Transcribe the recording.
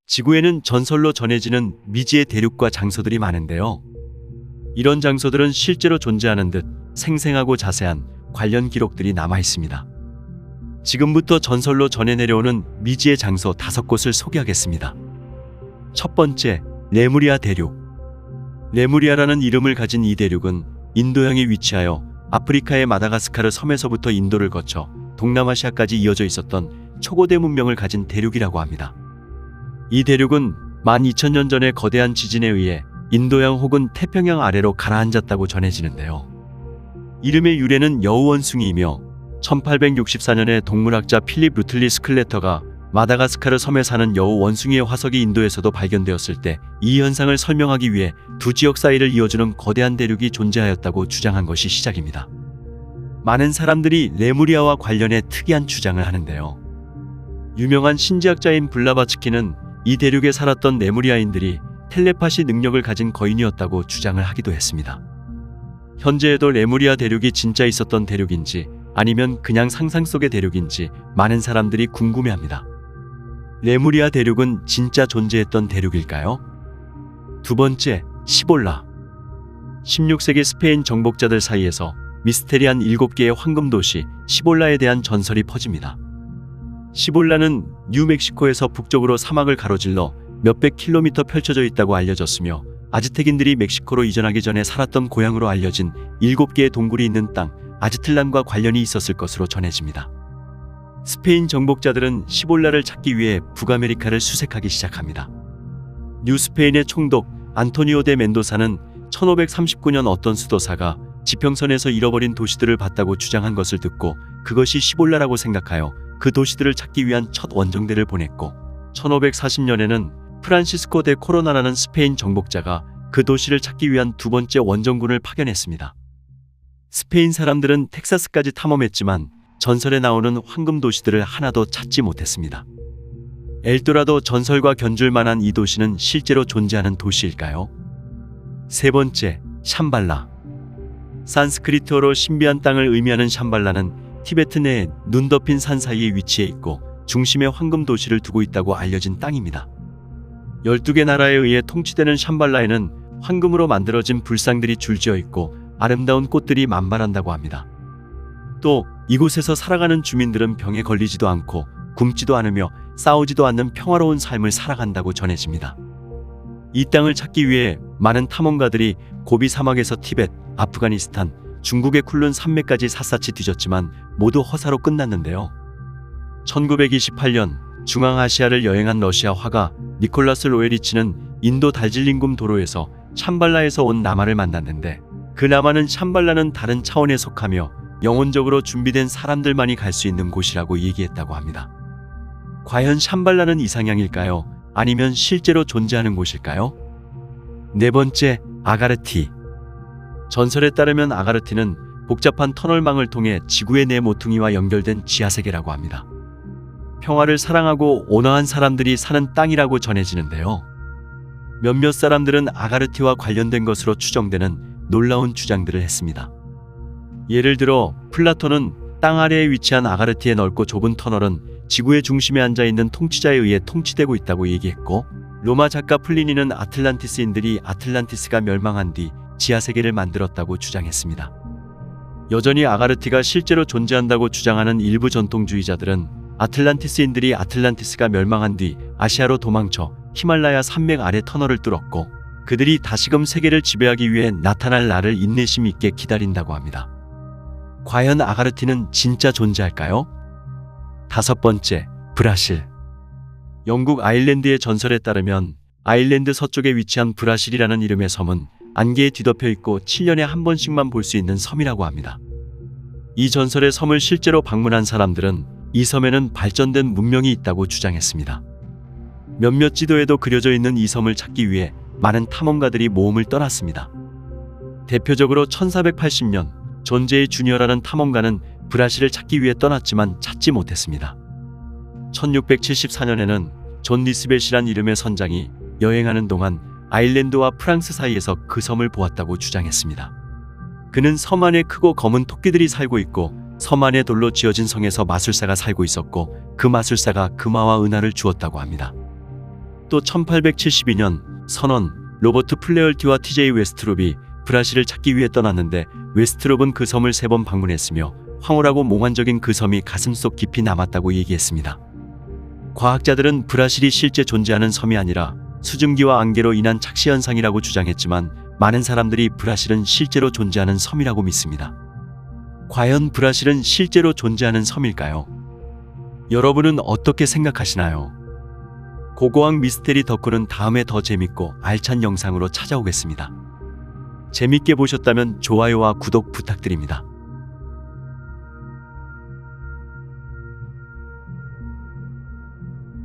지구에는 전설로 전해지는 미지의 대륙과 장소들이 많은데요. 이런 장소들은 실제로 존재하는 듯 생생하고 자세한 관련 기록들이 남아 있습니다. 지금부터 전설로 전해 내려오는 미지의 장소 5곳을 소개하겠습니다. 첫 번째, 레무리아 대륙. 레무리아라는 이름을 가진 이 대륙은 인도양에 위치하여 아프리카의 마다가스카르 섬에서부터 인도를 거쳐 동남아시아까지 이어져 있었던 초고대 문명을 가진 대륙이라고 합니다. 이 대륙은 12,000년 전의 거대한 지진에 의해 인도양 혹은 태평양 아래로 가라앉았다고 전해지는데요. 이름의 유래는 여우 원숭이이며 1864년에 동물학자 필립 루틀리 스클레터가 마다가스카르 섬에 사는 여우 원숭이의 화석이 인도에서도 발견되었을 때 이 현상을 설명하기 위해 두 지역 사이를 이어주는 거대한 대륙이 존재하였다고 주장한 것이 시작입니다. 많은 사람들이 레무리아와 관련해 특이한 주장을 하는데요. 유명한 신지학자인 블라바츠키는 이 대륙에 살았던 레무리아인들이 텔레파시 능력을 가진 거인이었다고 주장을 하기도 했습니다. 현재에도 레무리아 대륙이 진짜 있었던 대륙인지 아니면 그냥 상상 속의 대륙인지 많은 사람들이 궁금해합니다. 레무리아 대륙은 진짜 존재했던 대륙일까요? 두 번째, 시볼라. 16세기 스페인 정복자들 사이에서 미스테리한 7개의 황금 도시 시볼라에 대한 전설이 퍼집니다. 시볼라는 뉴멕시코에서 북쪽으로 사막을 가로질러 몇백 킬로미터 펼쳐져 있다고 알려졌으며 아즈텍인들이 멕시코로 이전하기 전에 살았던 고향으로 알려진 7개의 동굴이 있는 땅 아즈틀란과 관련이 있었을 것으로 전해집니다. 스페인 정복자들은 시볼라를 찾기 위해 북아메리카를 수색하기 시작합니다. 뉴스페인의 총독 안토니오 데 멘도사는 1539년 어떤 수도사가 지평선에서 잃어버린 도시들을 봤다고 주장한 것을 듣고 그것이 시볼라라고 생각하여 그 도시들을 찾기 위한 첫 원정대를 보냈고 1540년에는 프란시스코 데 코로나라는 스페인 정복자가 그 도시를 찾기 위한 두 번째 원정군을 파견했습니다. 스페인 사람들은 텍사스까지 탐험했지만 전설에 나오는 황금 도시들을 하나도 찾지 못했습니다. 엘도라도 전설과 견줄 만한 이 도시는 실제로 존재하는 도시일까요? 세 번째, 샴발라. 산스크리트어로 신비한 땅을 의미하는 샴발라는 티베트 내 눈 덮인 산 사이에 위치해 있고 중심에 황금 도시를 두고 있다고 알려진 땅입니다. 12개 나라에 의해 통치되는 샴발라에는 황금으로 만들어진 불상들이 줄지어 있고 아름다운 꽃들이 만발한다고 합니다. 또 이곳에서 살아가는 주민들은 병에 걸리지도 않고 굶지도 않으며 싸우지도 않는 평화로운 삶을 살아간다고 전해집니다. 이 땅을 찾기 위해 많은 탐험가들이 고비 사막에서 티벳, 아프가니스탄, 중국의 쿨룬 산맥까지 샅샅이 뒤졌지만 모두 허사로 끝났는데요. 1928년 중앙아시아를 여행한 러시아 화가 니콜라스 로에리치는 인도 달질링금 도로에서 샴발라에서 온 라마를 만났는데 그 라마는 샴발라는 다른 차원에 속하며 영혼적으로 준비된 사람들만이 갈 수 있는 곳이라고 얘기했다고 합니다. 과연 샴발라는 이상향일까요? 아니면 실제로 존재하는 곳일까요? 네 번째, 아가르티. 전설에 따르면 아가르티는 복잡한 터널망을 통해 지구의 네 모퉁이와 연결된 지하세계라고 합니다. 평화를 사랑하고 온화한 사람들이 사는 땅이라고 전해지는데요. 몇몇 사람들은 아가르티와 관련된 것으로 추정되는 놀라운 주장들을 했습니다. 예를 들어 플라톤은 땅 아래에 위치한 아가르티의 넓고 좁은 터널은 지구의 중심에 앉아있는 통치자에 의해 통치되고 있다고 얘기했고, 로마 작가 플리니는 아틀란티스인들이 아틀란티스가 멸망한 뒤 지하세계를 만들었다고 주장했습니다. 여전히 아가르티가 실제로 존재한다고 주장하는 일부 전통주의자들은 아틀란티스인들이 아틀란티스가 멸망한 뒤 아시아로 도망쳐 히말라야 산맥 아래 터널을 뚫었고 그들이 다시금 세계를 지배하기 위해 나타날 날을 인내심 있게 기다린다고 합니다. 과연 아가르티는 진짜 존재할까요? 다섯 번째, 브라실. 영국 아일랜드의 전설에 따르면 아일랜드 서쪽에 위치한 브라실이라는 이름의 섬은 안개에 뒤덮여 있고 7년에 한 번씩만 볼 수 있는 섬이라고 합니다. 이 전설의 섬을 실제로 방문한 사람들은 이 섬에는 발전된 문명이 있다고 주장했습니다. 몇몇 지도에도 그려져 있는 이 섬을 찾기 위해 많은 탐험가들이 모험을 떠났습니다. 대표적으로 1480년 존 제이 주니어라는 탐험가는 브라실을 찾기 위해 떠났지만 찾지 못했습니다. 1674년에는 존 리스벳이란 이름의 선장이 여행하는 동안 아일랜드와 프랑스 사이에서 그 섬을 보았다고 주장했습니다. 그는 섬 안에 크고 검은 토끼들이 살고 있고 섬 안에 돌로 지어진 성에서 마술사가 살고 있었고 그 마술사가 금화와 은하를 주었다고 합니다. 또 1872년 선원 로버트 플레얼티와 TJ 웨스트롭이 브라실을 찾기 위해 떠났는데 웨스트롭은 그 섬을 3번 방문했으며 황홀하고 몽환적인 그 섬이 가슴속 깊이 남았다고 얘기했습니다. 과학자들은 브라실이 실제 존재하는 섬이 아니라 수증기와 안개로 인한 착시 현상이라고 주장했지만 많은 사람들이 브라실은 실제로 존재하는 섬이라고 믿습니다. 과연 브라실은 실제로 존재하는 섬일까요? 여러분은 어떻게 생각하시나요? 고고학 미스테리 덕후는 다음에 더 재밌고 알찬 영상으로 찾아오겠습니다. 재밌게 보셨다면 좋아요와 구독 부탁드립니다.